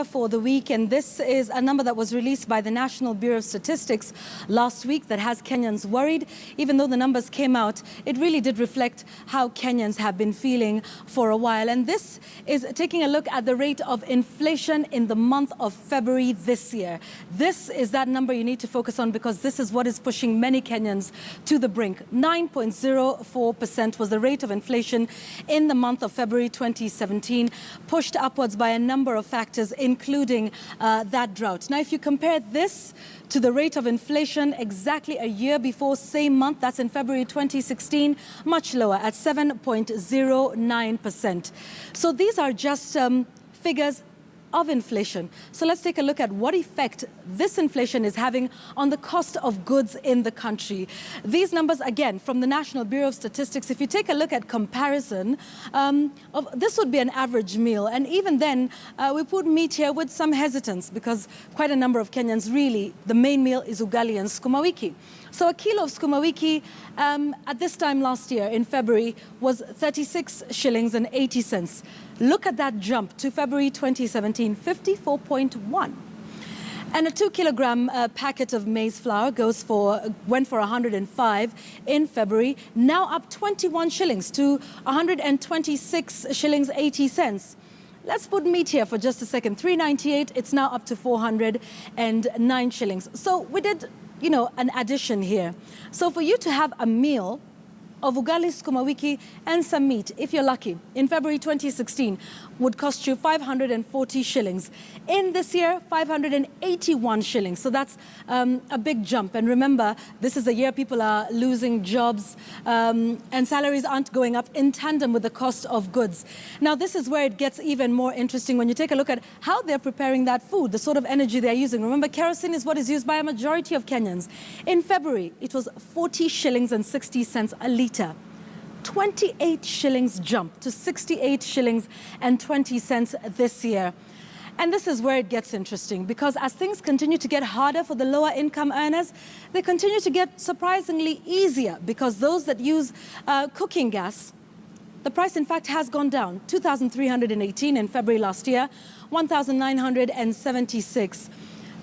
for the week, and this is a number that was released by the National Bureau of Statistics last week that has Kenyans worried. Even though the numbers came out, it really did reflect how Kenyans have been feeling for a while. And this is taking a look at the rate of inflation in the month of February this year. This is that number you need to focus on, because this is what is pushing many Kenyans to the brink. 9.04% was the rate of inflation in the month of February 2017, pushed upwards by a number of factors, including that drought. Now, if you compare this to the rate of inflation exactly a year before, same month, that's in February 2016, much lower at 7.09%. So these are just figures of inflation. So let's take a look at what effect this inflation is having on the cost of goods in the country. These numbers, again, from the National Bureau of Statistics, if you take a look at comparison, this would be an average meal. And even then, we put meat here with some hesitance, because quite a number of Kenyans really, the main meal is ugali and sukuma wiki. So a kilo of sukuma wiki at this time last year in February was 36 shillings and 80 cents. Look at that jump to February 2017, 54.1. And a 2-kilogram packet of maize flour went for 105 in February, now up 21 shillings to 126 shillings 80 cents. Let's put meat here for just a second. 398, it's now up to 409 shillings. So we did, an addition here. So for you to have a meal of ugali, sukuma wiki, and some meat, if you're lucky, in February 2016, would cost you 540 shillings. In this year, 581 shillings. So that's a big jump. And remember, this is a year people are losing jobs and salaries aren't going up in tandem with the cost of goods. Now, this is where it gets even more interesting when you take a look at how they're preparing that food, the sort of energy they're using. Remember, kerosene is what is used by a majority of Kenyans. In February, it was 40 shillings and 60 cents a litre. 28 shillings jump to 68 shillings and 20 cents this year. And this is where it gets interesting, because as things continue to get harder for the lower income earners, they continue to get surprisingly easier, because those that use cooking gas, the price in fact has gone down. 2,318 in February last year, 1,976.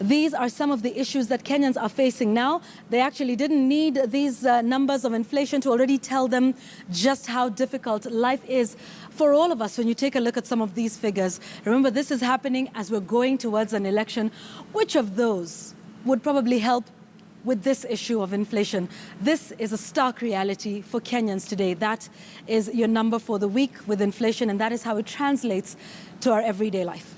These are some of the issues that Kenyans are facing now. They actually didn't need these numbers of inflation to already tell them just how difficult life is for all of us when you take a look at some of these figures. Remember, this is happening as we're going towards an election. Which of those would probably help with this issue of inflation? This is a stark reality for Kenyans today. That is your number for the week with inflation, and that is how it translates to our everyday life.